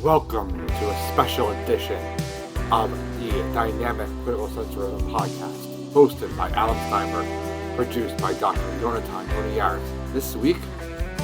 Welcome to a special edition of the Dynamic Political Centrism podcast, hosted by Alan Steinberg, produced by Dr. Yonaton, Yoni, Yares. This week,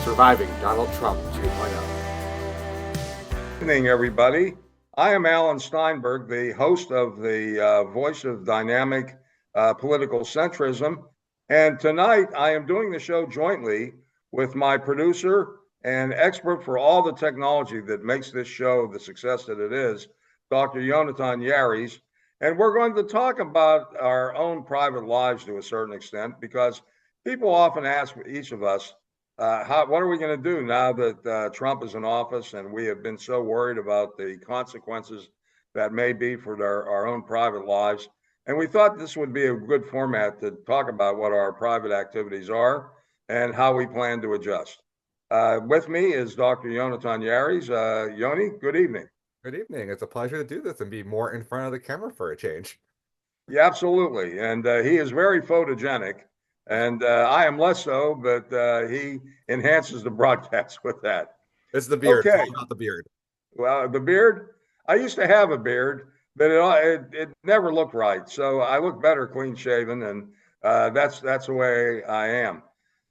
surviving Donald Trump 2.0. Good evening, everybody. I am Alan Steinberg, the host of the Voice of Dynamic Political Centrism. And tonight I am doing the show jointly with my producer and expert for all the technology that makes this show the success that it is, Dr. Yonaton, Yares. And we're going to talk about our own private lives to a certain extent, because people often ask each of us, what are we going to do now that Trump is in office and we have been so worried about the consequences that may be for our own private lives? And we thought this would be a good format to talk about what our private activities are and how we plan to adjust. With me is Dr. Yonaton Yares. Yoni, good evening. Good evening. It's a pleasure to do this and be more in front of the camera for a change. Yeah, absolutely. And he is very photogenic, and I am less so, but he enhances the broadcast with that. It's the beard. Okay. It's all about the beard. Well, the beard, I used to have a beard, but it never looked right. So I look better clean shaven, and that's the way I am.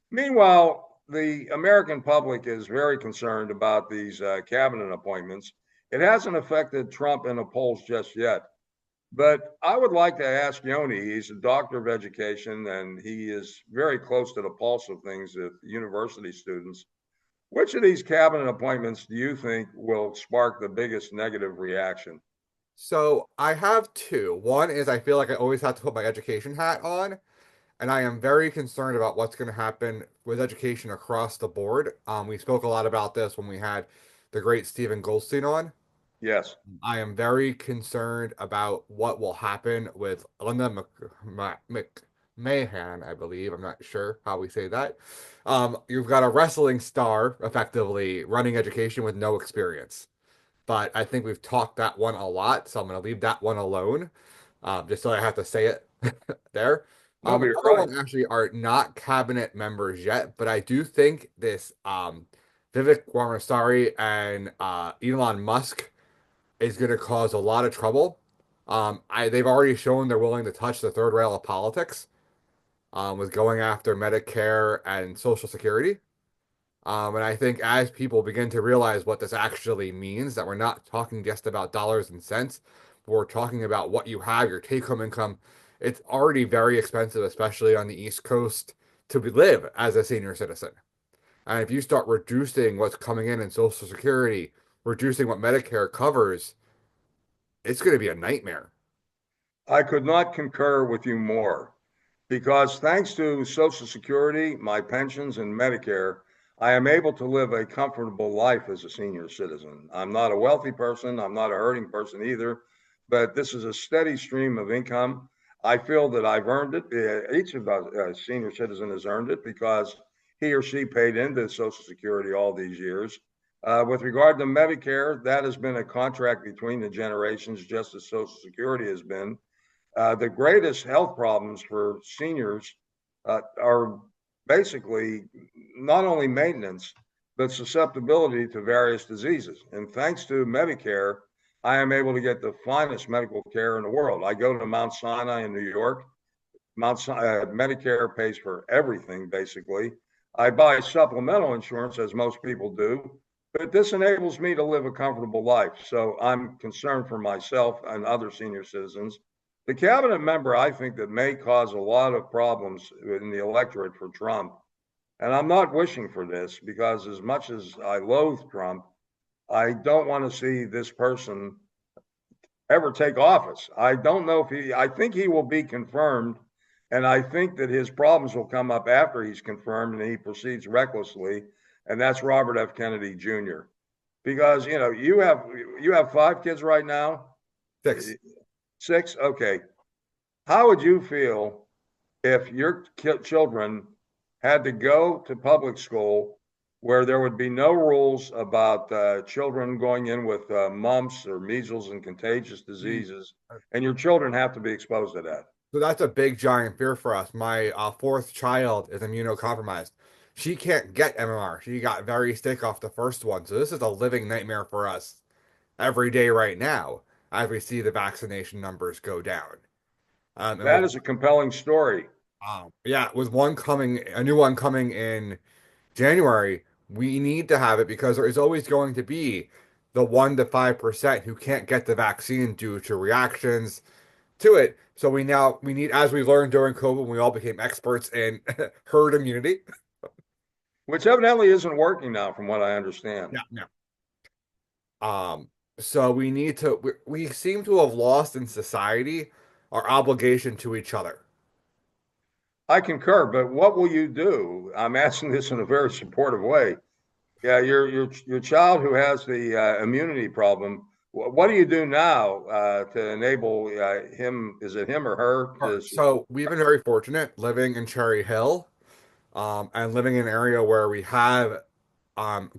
Meanwhile, the American public is very concerned about these cabinet appointments. It hasn't affected Trump in the polls just yet. But I would like to ask Yoni, he's a doctor of education, and he is very close to the pulse of things with university students. Which of these cabinet appointments do you think will spark the biggest negative reaction? So I have two. One is I feel like I always have to put my education hat on, and I am very concerned about what's going to happen with education across the board. We spoke a lot about this when we had the great Stephen Goldstein on. Yes. I am very concerned about what will happen with Linda McMahon, I believe. I'm not sure how we say that. You've got a wrestling star, effectively, running education with no experience. But I think we've talked that one a lot, so I'm going to leave that one alone, just so I have to say it there. No, The you're other right. one actually are not cabinet members yet, but I do think this Vivek Ramaswamy and Elon Musk is going to cause a lot of trouble. They've already shown they're willing to touch the third rail of politics, with going after Medicare and Social Security. And I think as people begin to realize what this actually means, that we're not talking just about dollars and cents, but we're talking about what you have, your take-home income. It's already very expensive, especially on the East Coast, to live as a senior citizen. And if you start reducing what's coming in Social Security, reducing what Medicare covers, it's going to be a nightmare. I could not concur with you more, because thanks to Social Security, my pensions, and Medicare, I am able to live a comfortable life as a senior citizen. I'm not a wealthy person. I'm not a hurting person either, but this is a steady stream of income. I feel that I've earned it. Each of the senior citizen has earned it because he or she paid into Social Security all these years. With regard to Medicare, that has been a contract between the generations, just as Social Security has been. The greatest health problems for seniors are basically not only maintenance, but susceptibility to various diseases. And thanks to Medicare, I am able to get the finest medical care in the world. I go to Mount Sinai in New York. Medicare pays for everything, basically. I buy supplemental insurance, as most people do, but this enables me to live a comfortable life. So I'm concerned for myself and other senior citizens. The cabinet member, I think, that may cause a lot of problems in the electorate for Trump, and I'm not wishing for this, because as much as I loathe Trump, I don't want to see this person ever take office. I don't know if I think he will be confirmed, and I think that his problems will come up after he's confirmed and he proceeds recklessly, and that's Robert F. Kennedy Jr. Because, you have 5 kids right now? 6. 6? Okay. How would you feel if your children had to go to public school where there would be no rules about children going in with mumps or measles and contagious diseases, and your children have to be exposed to that? So that's a big giant fear for us. My fourth child is immunocompromised. She can't get MMR. She got very sick off the first one. So this is a living nightmare for us. every day right now as we see the vaccination numbers go down. And That with is a compelling story. yeah, with a new one coming in January, we need to have it because there is always going to be the 1 to 5% who can't get the vaccine due to reactions to it. So we need, as we learned during COVID, when we all became experts in herd immunity. Which evidently isn't working now, from what I understand. Yeah, no. So we seem to have lost in society our obligation to each other. I concur, but what will you do? I'm asking this in a very supportive way. Yeah, your child who has the immunity problem. What do you do now to enable him? Is it him or her? So we've been very fortunate living in Cherry Hill, and living in an area where we have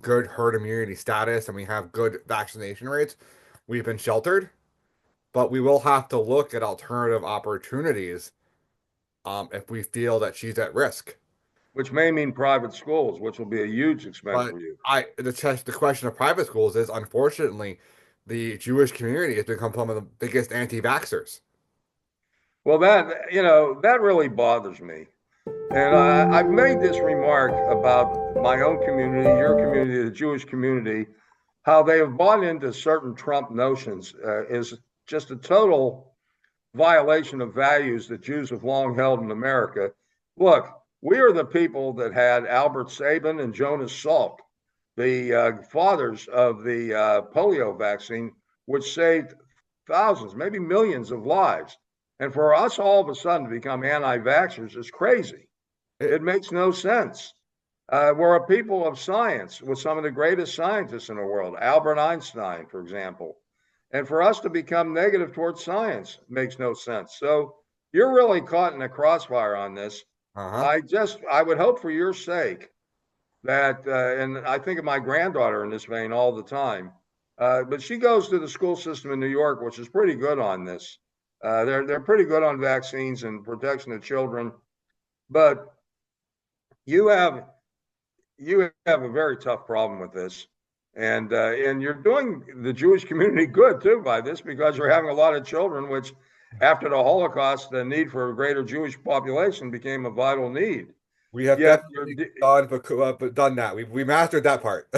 good herd immunity status and we have good vaccination rates. We've been sheltered, but we will have to look at alternative opportunities if we feel that she's at risk. which may mean private schools, which will be a huge expense But for you. the question of private schools is, unfortunately, the Jewish community has become one of the biggest anti-vaxxers. Well, that really bothers me. And I've made this remark about my own community, your community, the Jewish community, how they have bought into certain Trump notions is just a total violation of values that Jews have long held in America. Look, we are the people that had Albert Sabin and Jonas Salk, the fathers of the polio vaccine, which saved thousands, maybe millions of lives. And for us all of a sudden to become anti vaxxers is crazy. It, It makes no sense. We're a people of science with some of the greatest scientists in the world, Albert Einstein, for example. And for us to become negative towards science makes no sense. So you're really caught in a crossfire on this. uh-huh. I would hope for your sake that, and I think of my granddaughter in this vein all the time, but she goes to the school system in New York, which is pretty good on this. They're pretty good on vaccines and protection of children, but you have you have a very tough problem with this, and you're doing the Jewish community good too by this because you're having a lot of children, which after the Holocaust, the need for a greater Jewish population became a vital need. We have Yet you're definitely done that. We mastered that part.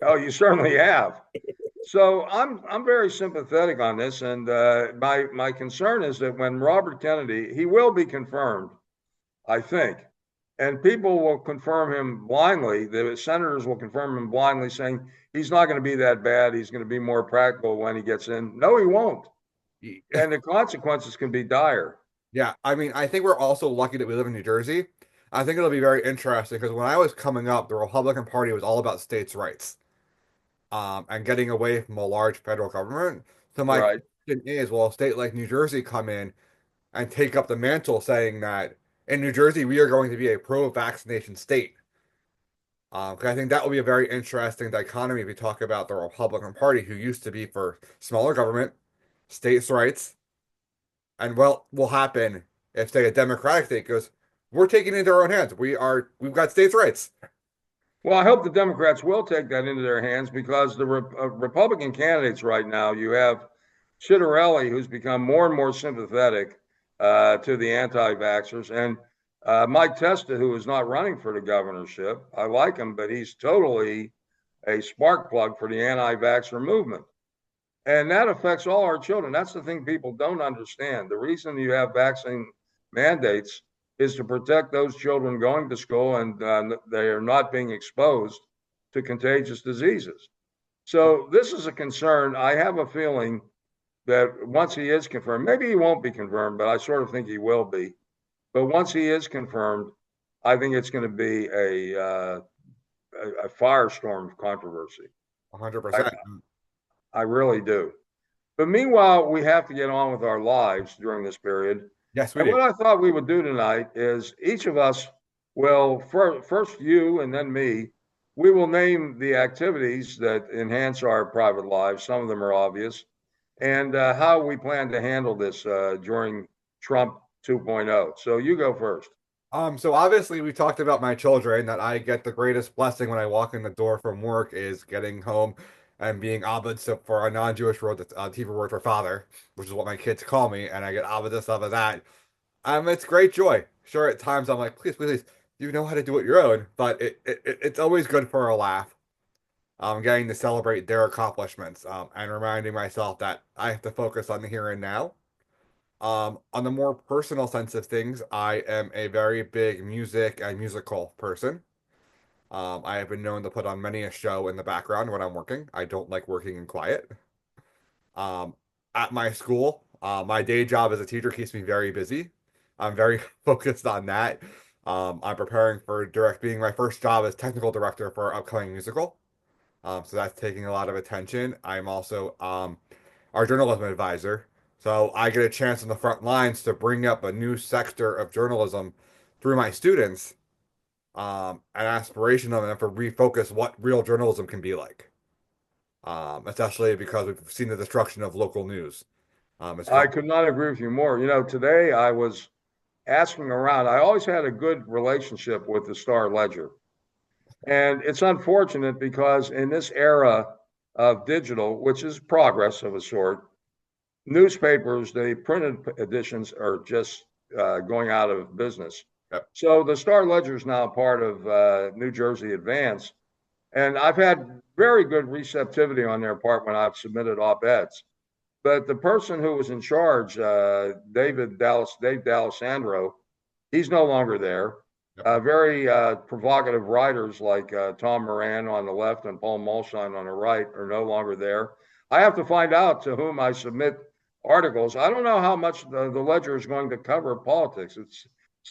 oh, you certainly have. So I'm very sympathetic on this, and my concern is that when Robert Kennedy, he will be confirmed, I think, and people will confirm him blindly. The senators will confirm him blindly, saying he's not going to be that bad. He's going to be more practical when he gets in. No, he won't, and the consequences can be dire. Yeah, I mean, I think we're also lucky that we live in New Jersey. I think it'll be very interesting because when I was coming up, the Republican Party was all about states' rights, and getting away from a large federal government. So my Right. question is, will a state like New Jersey come in and take up the mantle saying that in New Jersey, we are going to be a pro-vaccination state? Because I think that will be a very interesting dichotomy if we talk about the Republican Party, who used to be for smaller government, states' rights, and what will happen if, say, a Democratic state goes, we're taking it into our own hands. We've got states' rights. Well, I hope the Democrats will take that into their hands because the Republican candidates right now, you have Citarelli, who's become more and more sympathetic to the anti-vaxxers, and Mike Testa, who is not running for the governorship. I like him, but he's totally a spark plug for the anti-vaxxer movement. And that affects all our children. That's the thing people don't understand. The reason you have vaccine mandates is to protect those children going to school and they are not being exposed to contagious diseases. So this is a concern. I have a feeling that once he is confirmed, maybe he won't be confirmed, but I sort of think he will be. But once he is confirmed, I think it's going to be a firestorm of controversy. 100%. I really do. But meanwhile, we have to get on with our lives during this period. Yes, we And do. what I thought we would do tonight is each of us will, first you and then me, we will name the activities that enhance our private lives. Some of them are obvious, and how we plan to handle this during Trump 2.0. So you go first. So obviously we talked about my children that I get the greatest blessing when I walk in the door from work is getting home and being Abed so for a non-Jewish word, that's a Hebrew word for father, which is what my kids call me, and I get Abed this of that. It's great joy. Sure, at times I'm like, please, please, you know how to do it your own, but it's always good for a laugh. Getting to celebrate their accomplishments, and reminding myself that I have to focus on the here and now. On the more personal sense of things, I am a very big music and musical person. I have been known to put on many a show in the background when I'm working. I don't like working in quiet. Um, at my school, my day job as a teacher keeps me very busy. I'm very focused on that. I'm preparing for being my first job as technical director for our upcoming musical. So that's taking a lot of attention. I'm also our journalism advisor. So I get a chance on the front lines to bring up a new sector of journalism through my students, an aspiration of them to refocus what real journalism can be like. Especially because we've seen the destruction of local news. It's I come, could not agree with you more. Today I was asking around. I always had a good relationship with the Star Ledger. And it's unfortunate because in this era of digital, which is progress of a sort, newspapers, the printed editions are just going out of business. yep. So the Star Ledger is now part of New Jersey Advance. And I've had very good receptivity on their part when I've submitted op-eds. But the person who was in charge, Dave D'Alessandro, he's no longer there. Yep. Very provocative writers like Tom Moran on the left and Paul Molstein on the right are no longer there. I have to find out to whom I submit articles. I don't know how much the Ledger is going to cover politics.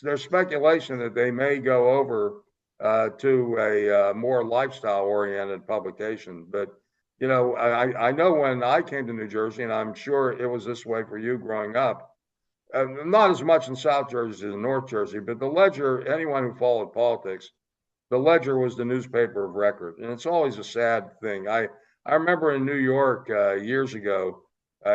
There's speculation that they may go over to a more lifestyle-oriented publication. But I know when I came to New Jersey, and I'm sure it was this way for you growing up, not as much in South Jersey as in North Jersey, but the Ledger, anyone who followed politics, the Ledger was the newspaper of record. And it's always a sad thing. I remember in New York years ago,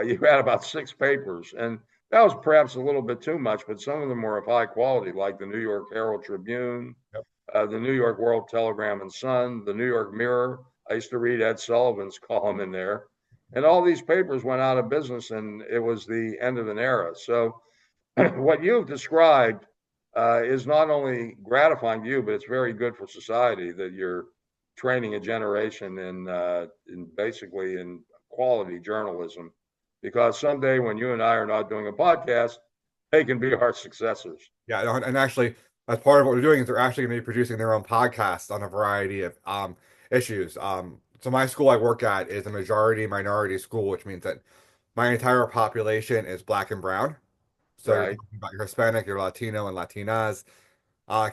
you had about 6 papers, and that was perhaps a little bit too much, but some of them were of high quality, like the New York Herald Tribune, Yep. The New York World Telegram and Sun, the New York Mirror. I used to read Ed Sullivan's column in there. And all these papers went out of business, and it was the end of an era. So what you've described is not only gratifying to you, but it's very good for society that you're training a generation in basically in quality journalism. Because someday when you and I are not doing a podcast, they can be our successors. Yeah, and actually, as part of what we're doing is they're actually going to be producing their own podcast on a variety of issues. So my school I work at is a majority minority school, which means that my entire population is black and brown. So you're Right. talking about your Hispanic, your Latino, and Latinas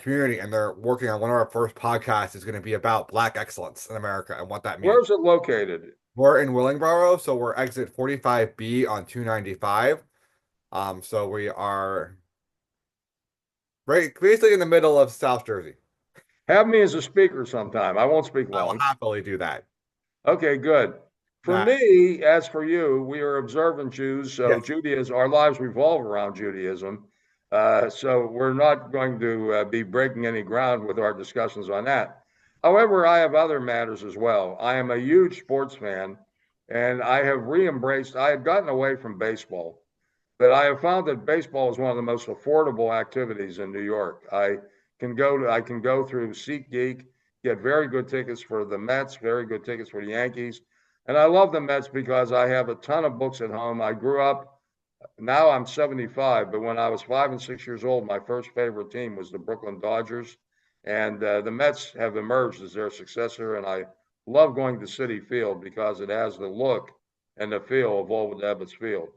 community, and they're working on one of our first podcasts is going to be about Black excellence in America and what that means. Where's it located? We're in Willingboro, so we're exit 45B on 295. So we are right basically in the middle of South Jersey. Have me as a speaker sometime. I won't speak I will long. happily do that. Okay, good. For That me, as for you, we are observant Jews, so yes. Judaism, our lives revolve around Judaism. So we're not going to be breaking any ground with our discussions on that. However, I have other matters as well. I am a huge sports fan, and I have re-embraced, I had gotten away from baseball, but I have found that baseball is one of the most affordable activities in New York. I can go through SeatGeek, get very good tickets for the Mets, very good tickets for the Yankees. And I love the Mets because I have a ton of books at home. I grew up, now I'm 75, but when I was 5 and 6 years old, my first favorite team was the Brooklyn Dodgers. And the Mets have emerged as their successor. And I love going to Citi Field because it has the look and the feel of Old Ebbets Field.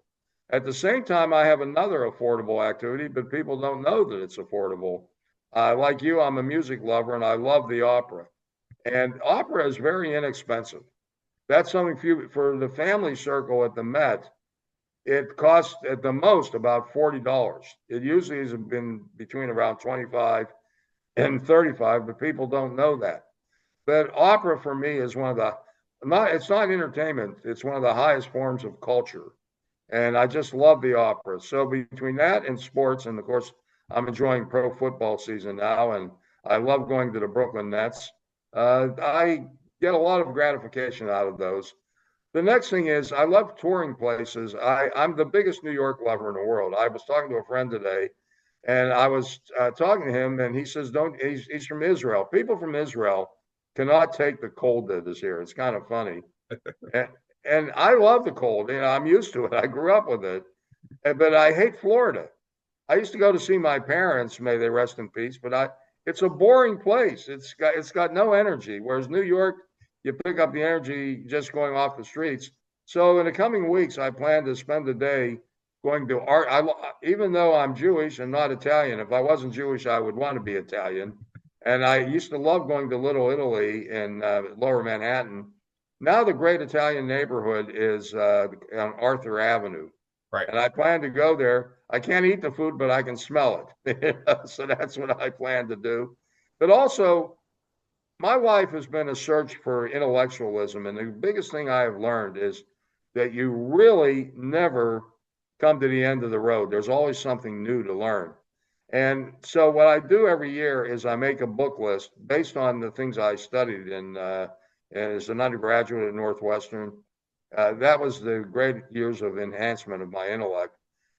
At the same time, I have another affordable activity, but people don't know that it's affordable. Like you, I'm a music lover and I love the opera. And opera is very inexpensive. That's something for the family circle at the Met. It costs at the most about $40. It usually has been between around 25 and 35, but people don't know that. But opera for me is one of the not it's not entertainment, it's one of the highest forms of culture. And I just love the opera. So between that and sports, and of course, I'm enjoying pro football season now, and I love going to the Brooklyn Nets. I get a lot of gratification out of those. The next thing is I love touring places. I'm the biggest New York lover in the world. I was talking to a friend today, and I was talking to him, and he says, "Don't." He's from Israel. People from Israel cannot take the cold that is here. It's kind of funny, and, and I love the cold. You know, I'm used to it. I grew up with it, but I hate Florida. I used to go to see my parents, may they rest in peace, but it's a boring place. It's got no energy. Whereas New York, you pick up the energy just going off the streets. So in the coming weeks, I plan to spend the day going to art. Even though I'm Jewish and not Italian, if I wasn't Jewish, I would want to be Italian. And I used to love going to Little Italy in Lower Manhattan. Now the great Italian neighborhood is on Arthur Avenue, Right. and I plan to go there. I can't eat the food, but I can smell it. So that's what I plan to do. But also, my life has been a search for intellectualism. And the biggest thing I have learned is that you really never come to the end of the road. There's always something new to learn. And so, what I do every year is I make a book list based on the things I studied as an undergraduate at Northwestern. That was the great years of enhancement of my intellect.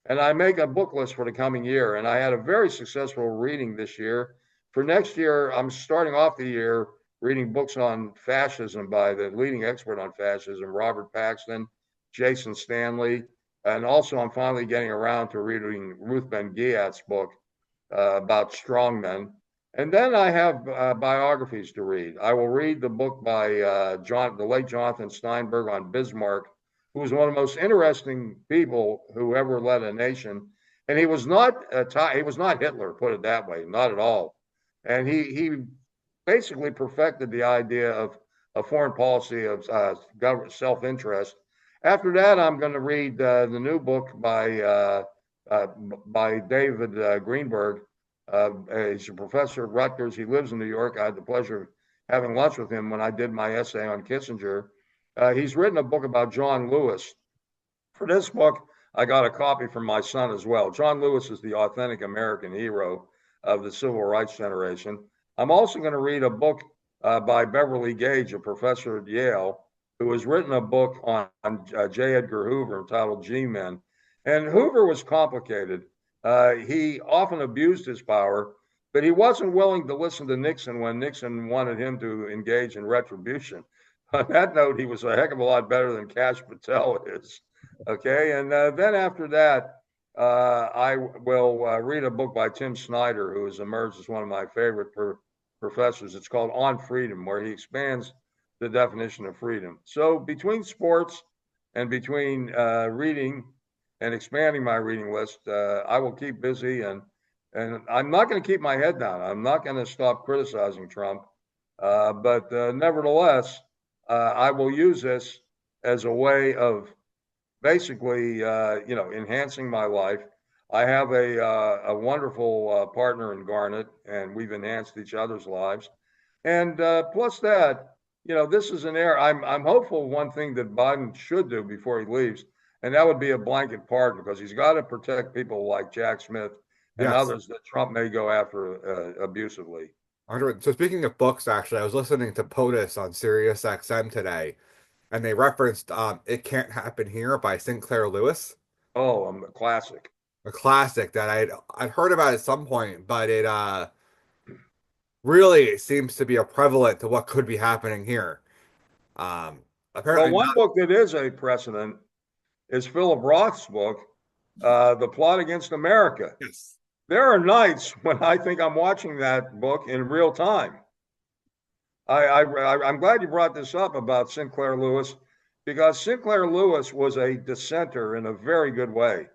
And I make a book list for the coming year. And I had a very successful reading this year. For next year, I'm starting off the year reading books on fascism by the leading expert on fascism, Robert Paxton, Jason Stanley. And also, I'm finally getting around to reading Ruth Ben-Ghiat's book about strongmen. And then I have biographies to read. I will read the book by the late Jonathan Steinberg on Bismarck, who was one of the most interesting people who ever led a nation. And he was not Hitler, put it that way, not at all. And he basically perfected the idea of a foreign policy of self-interest. After that, I'm going to read the new book by David Greenberg. He's a professor at Rutgers. He lives in New York. I had the pleasure of having lunch with him when I did my essay on Kissinger. He's written a book about John Lewis. For this book, I got a copy from my son as well. John Lewis is the authentic American hero of the civil rights generation. I'm also going to read a book by Beverly Gage, a professor at Yale, who has written a book on J. Edgar Hoover entitled G-Men. And Hoover was complicated. He often abused his power, but he wasn't willing to listen to Nixon when Nixon wanted him to engage in retribution. On that note, he was a heck of a lot better than Kash Patel is. Okay, and then after that, I will read a book by Tim Snyder, who has emerged as one of my favorite professors. It's called On Freedom, where he expands the definition of freedom. So between sports and between reading and expanding my reading list, I will keep busy, and I'm not going to keep my head down. I'm not going to stop criticizing Trump, but nevertheless, I will use this as a way of basically, enhancing my life. I have a wonderful partner in Garnet, and we've enhanced each other's lives. And plus that, this is an era. I'm hopeful one thing that Biden should do before he leaves, and that would be a blanket pardon, because he's got to protect people like Jack Smith and others that Trump may go after abusively. So speaking of books, actually, I was listening to POTUS on Sirius XM today, and they referenced "It Can't Happen Here" by Sinclair Lewis. Oh, a classic. A classic that I'd heard about at some point, but it really seems to be a prevalent to what could be happening here. Apparently, Well, one book that is a precedent is Philip Roth's book, The Plot Against America. yes. There are nights when I think I'm watching that book in real time. I'm glad you brought this up about Sinclair Lewis, because Sinclair Lewis was a dissenter in a very good way.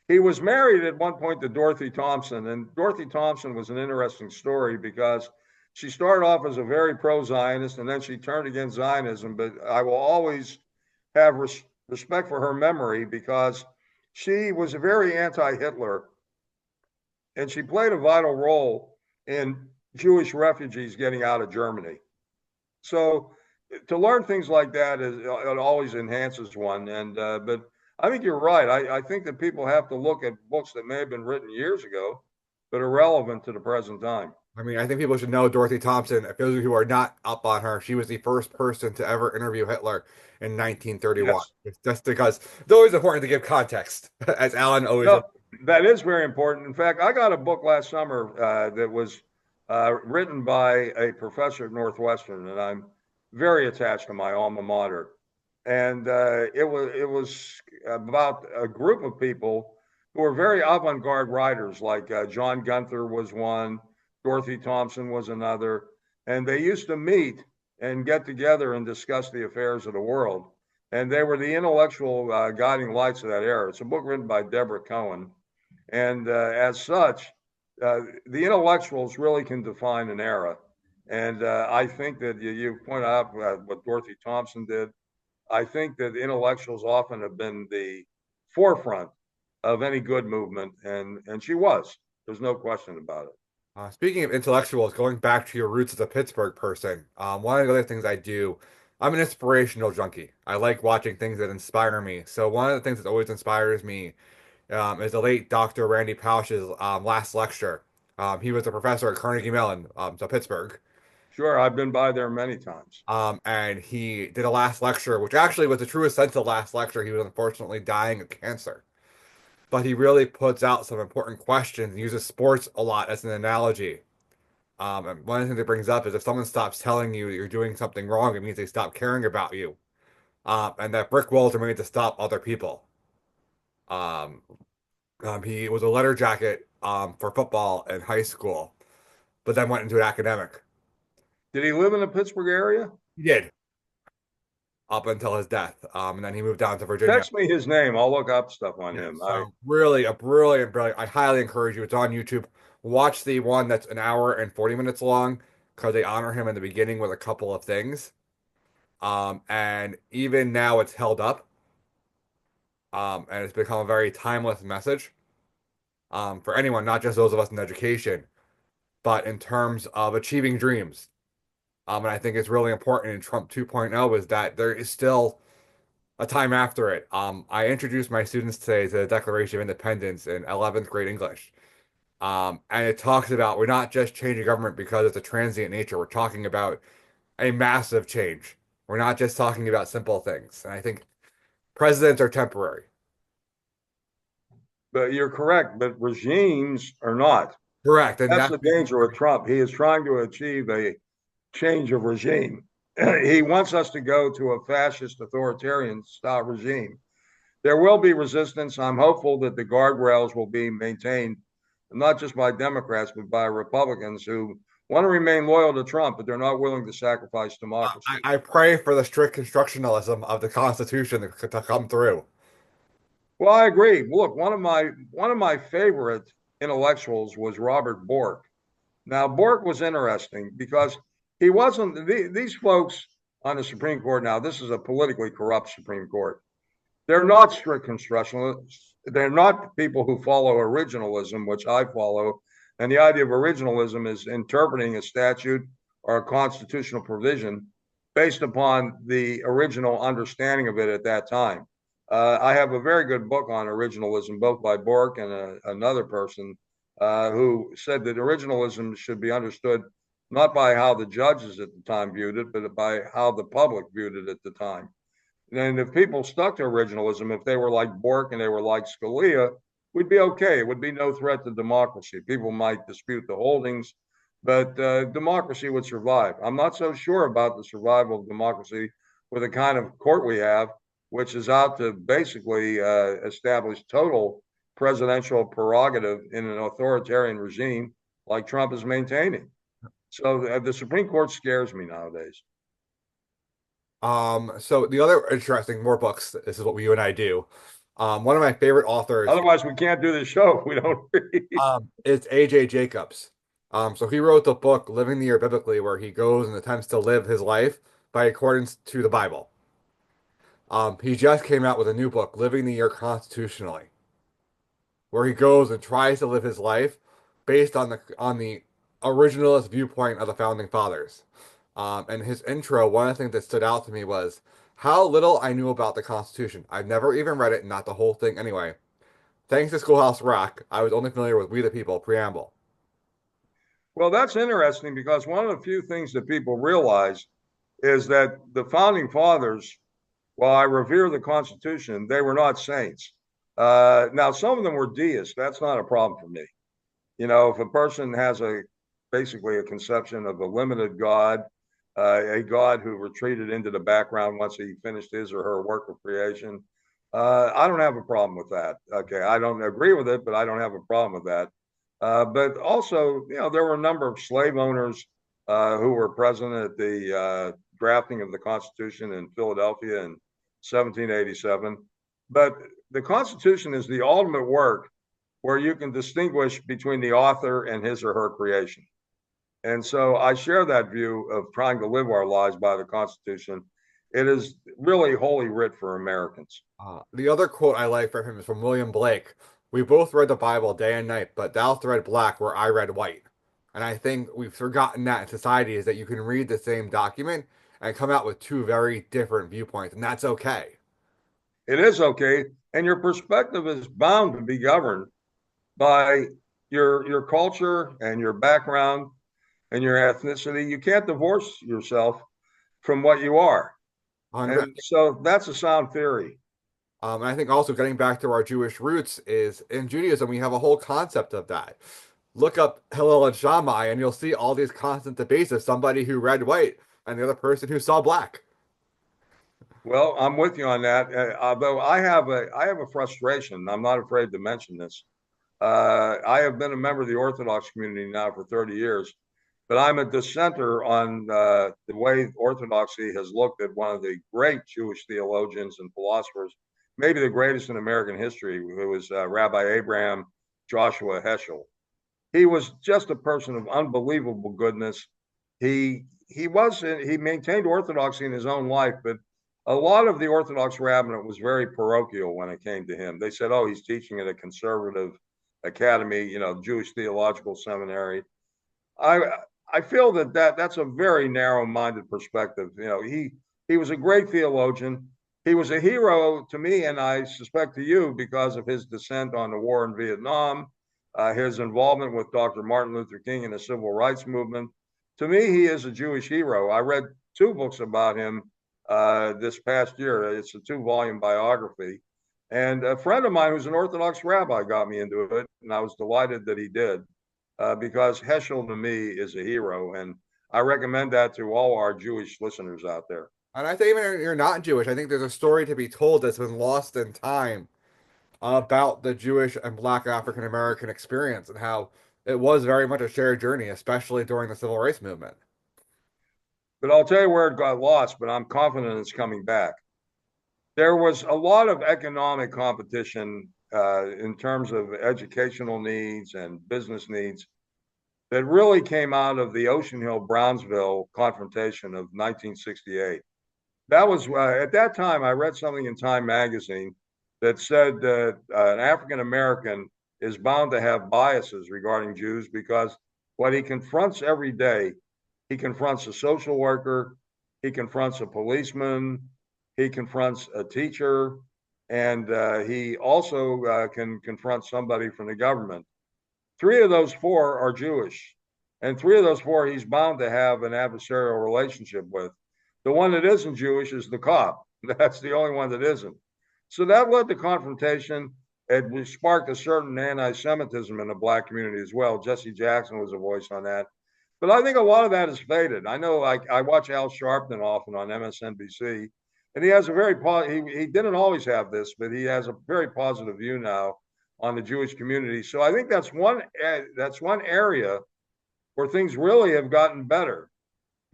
He was married at one point to Dorothy Thompson, and Dorothy Thompson was an interesting story because she started off as a very pro-Zionist, and then she turned against Zionism. But I will always have respect for her memory, because she was a very anti-Hitler, and she played a vital role in Jewish refugees getting out of Germany. So to learn things like that it always enhances one. And but I think you're right. I think that people have to look at books that may have been written years ago, but are relevant to the present time. I mean, I think people should know Dorothy Thompson. For those of you who are not up on her, she was the first person to ever interview Hitler in 1931. Yes. It's just because it's always important to give context, as Alan always. No, that is very important. In fact, I got a book last summer that was written by a professor at Northwestern, and I'm very attached to my alma mater. And it was about a group of people who were very avant-garde writers, like John Gunther was one, Dorothy Thompson was another, and they used to meet and get together and discuss the affairs of the world. And they were the intellectual guiding lights of that era. It's a book written by Deborah Cohen, and as such, the intellectuals really can define an era. And I think that you point out what Dorothy Thompson did. I think that intellectuals often have been the forefront of any good movement, and she was. There's no question about it. Speaking of intellectuals, going back to your roots as a Pittsburgh person, one of the other things I do, I'm an inspirational junkie. I like watching things that inspire me. So one of the things that always inspires me is the late Dr. Randy Pausch's last lecture. He was a professor at Carnegie Mellon, so Pittsburgh. Sure, I've been by there many times. And he did a last lecture, which actually was the truest sense of last lecture. He was unfortunately dying of cancer. But he really puts out some important questions and uses sports a lot as an analogy. And one of the things it brings up is if someone stops telling you that you're doing something wrong, it means they stop caring about you. And that brick walls are made to stop other people. Um, he was a letter jacket for football in high school, but then went into an academic. Did he live in the Pittsburgh area? He did up until his death. And then he moved down to Virginia. Text me his name. I'll look up stuff on Yeah, him. so really a brilliant, brilliant. I highly encourage you. It's on YouTube. Watch the one that's an hour and 40 minutes long because they honor him in the beginning with a couple of things. And even now it's held up. And it's become a very timeless message. For anyone, not just those of us in education, but in terms of achieving dreams. And I think it's really important in Trump 2.0 is that there is still a time after it. I introduced my students today to the Declaration of Independence in 11th grade English. And it talks about we're not just changing government because it's a transient nature. We're talking about a massive change. We're not just talking about simple things. And I think presidents are temporary. But you're correct. But regimes are not. Correct. And That's that's the danger with Trump. He is trying to achieve a change of regime. He wants us to go to a fascist authoritarian style regime. There will be resistance. I'm hopeful that the guardrails will be maintained, not just by Democrats, but by Republicans who want to remain loyal to Trump, but they're not willing to sacrifice democracy. I pray for the strict constructionalism of the Constitution to come through. Well, I agree. Look, one of my favorite intellectuals was Robert Bork. Now, Bork was interesting because he wasn't these folks on the Supreme Court. Now, this is a politically corrupt Supreme Court. They're not strict constructionalists. They're not people who follow originalism, which I follow. And the idea of originalism is interpreting a statute or a constitutional provision based upon the original understanding of it at that time. I have a very good book on originalism, both by Bork and another person who said that originalism should be understood not by how the judges at the time viewed it, but by how the public viewed it at the time. And if people stuck to originalism, if they were like Bork and they were like Scalia, we'd be okay. It would be no threat to democracy. People might dispute the holdings, but democracy would survive. I'm not so sure about the survival of democracy with the kind of court we have, which is out to basically establish total presidential prerogative in an authoritarian regime like Trump is maintaining. So the Supreme Court scares me nowadays. So the other interesting, more books, this is what you and I do. One of my favorite authors, Otherwise, we can't do this show if we don't read. is A.J. Jacobs. So he wrote the book Living the Year Biblically, where he goes and attempts to live his life by accordance to the Bible. He just came out with a new book, Living the Year Constitutionally, where he goes and tries to live his life based on the originalist viewpoint of the founding fathers. And his intro, one of the things that stood out to me was how little I knew about the Constitution. I've never even read it, not the whole thing anyway. Thanks to Schoolhouse Rock, I was only familiar with We the People, preamble. Well, that's interesting because one of the few things that people realize is that the founding fathers, while I revere the Constitution, they were not saints. Now, some of them were deists. That's not a problem for me. You know, if a person has basically a conception of a limited God, a God who retreated into the background once he finished his or her work of creation, I don't have a problem with that. Okay, I don't agree with it, but I don't have a problem with that. But also, you know, there were a number of slave owners who were present at the drafting of the Constitution in Philadelphia in 1787. But the Constitution is the ultimate work where you can distinguish between the author and his or her creation. And so I share that view of trying to live our lives by the Constitution. It is really holy writ for Americans. The other quote I like from him is from William Blake. We both read the Bible day and night, but thou read black where I read white. And I think we've forgotten that in society is that you can read the same document and come out with two very different viewpoints, and that's okay. It is okay. And your perspective is bound to be governed by your culture and your background and your ethnicity. You can't divorce yourself from what you are. And so that's a sound theory. And I think also getting back to our Jewish roots is in Judaism, we have a whole concept of that. Look up Hillel and Shammai, and you'll see all these constant debates of somebody who read white and the other person who saw black. Well, I'm with you on that. Although I have a frustration. I'm not afraid to mention this. I have been a member of the Orthodox community now for 30 years, but I'm a dissenter on the way Orthodoxy has looked at one of the great Jewish theologians and philosophers, maybe the greatest in American history, who was Rabbi Abraham Joshua Heschel. He was just a person of unbelievable goodness. He maintained orthodoxy in his own life, but a lot of the Orthodox rabbinate was very parochial when it came to him. They said, "Oh, he's teaching at a conservative academy, you know, Jewish Theological Seminary." I feel that's a very narrow-minded perspective. You know, he was a great theologian. He was a hero to me, and I suspect to you, because of his dissent on the war in Vietnam, his involvement with Dr. Martin Luther King in the civil rights movement. To me, he is a Jewish hero. I read 2 books about him this past year. It's a 2-volume biography. And a friend of mine who's an Orthodox rabbi got me into it, and I was delighted that he did, because Heschel to me is a hero, and I recommend that to all our Jewish listeners out there. And I think even if you're not Jewish, I think there's a story to be told that's been lost in time about the Jewish and Black African American experience and how it was very much a shared journey, especially during the civil rights movement. But I'll tell you where it got lost, but I'm confident it's coming back. There was a lot of economic competition in terms of educational needs and business needs that really came out of the Ocean Hill-Brownsville confrontation of 1968. That was at that time, I read something in Time magazine that said that an African American is bound to have biases regarding Jews because what he confronts every day, he confronts a social worker, he confronts a policeman, he confronts a teacher, and he also can confront somebody from the government. 3 of those 4 are Jewish, and 3 of those 4 he's bound to have an adversarial relationship with. The one that isn't Jewish is the cop. That's the only one that isn't. So that led to confrontation. It sparked a certain anti-Semitism in the Black community as well. Jesse Jackson was a voice on that. But I think a lot of that has faded. I know I watch Al Sharpton often on MSNBC, and he has a very he didn't always have this, but he has a very positive view now on the Jewish community. So I think that's one area where things really have gotten better.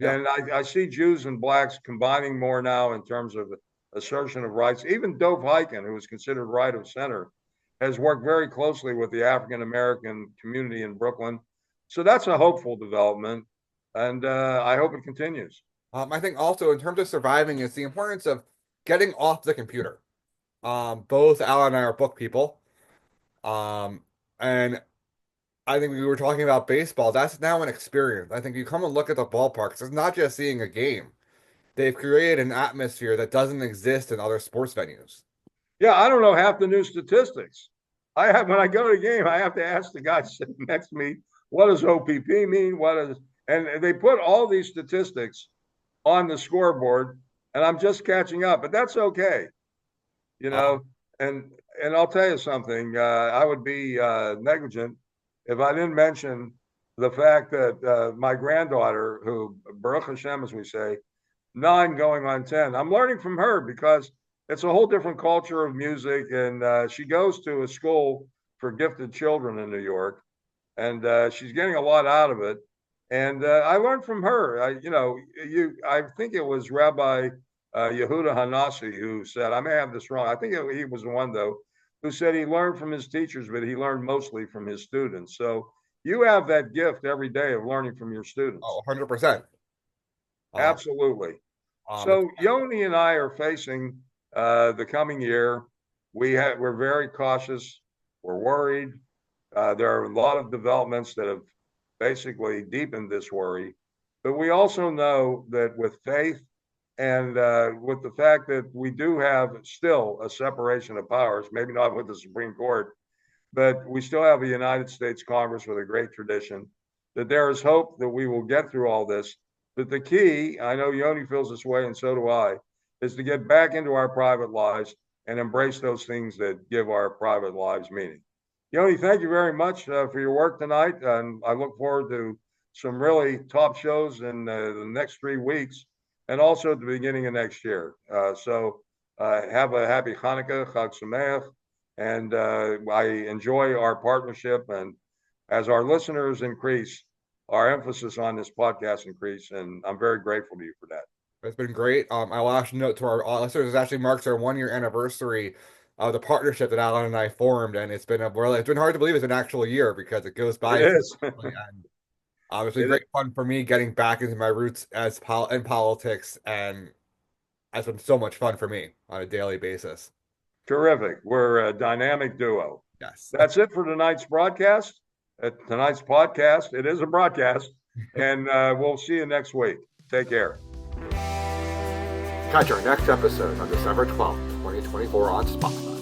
Yeah. And I see Jews and Blacks combining more now in terms of assertion of rights. Even Dov Hikind, who is considered right of center, has worked very closely with the African American community in Brooklyn. So that's a hopeful development, and I hope it continues. I think also in terms of surviving is the importance of getting off the computer. Both Al and I are book people, and I think we were talking about baseball. That's now an experience. I think you come and look at the ballparks. It's not just seeing a game. They've created an atmosphere that doesn't exist in other sports venues. Yeah, I don't know half the new statistics. When I go to a game, I have to ask the guy sitting next to me what does OPP mean? And they put all these statistics on the scoreboard, and I'm just catching up, but that's okay, you know. And I'll tell you something. I would be negligent if I didn't mention the fact that my granddaughter, who Baruch Hashem, as we say, 9 going on 10. I'm learning from her because it's a whole different culture of music, and she goes to a school for gifted children in New York, and she's getting a lot out of it. And I learned from her. I think it was Rabbi Yehuda Hanassi who said, I may have this wrong. I think he was the one though, who said he learned from his teachers, but he learned mostly from his students. So you have that gift every day of learning from your students. Oh, 100%. Absolutely. So Yoni and I are facing the coming year. We're very cautious. We're worried. There are a lot of developments that have basically deepened this worry. But we also know that with faith and with the fact that we do have still a separation of powers, maybe not with the Supreme Court, but we still have a United States Congress with a great tradition, that there is hope that we will get through all this. But the key, I know Yoni feels this way, and so do I, is to get back into our private lives and embrace those things that give our private lives meaning. Yoni, thank you very much for your work tonight, and I look forward to some really top shows in the next 3 weeks, and also at the beginning of next year. So have a happy Hanukkah, Chag Sameach, and I enjoy our partnership, and as our listeners increase, our emphasis on this podcast increase, and I'm very grateful to you for that. It's been great. I will actually note to our listeners, it actually marks our 1-year anniversary of the partnership that Alan and I formed, and it's been hard to believe it's an actual year because it goes by. It is. And it's been great fun for me getting back into my roots in politics, and it's been so much fun for me on a daily basis. Terrific. We're a dynamic duo. Yes. That's it for tonight's broadcast. Tonight's podcast. It is a broadcast, and we'll see you next week. Take care. Catch our next episode on December 12th, 2024 on Spotify.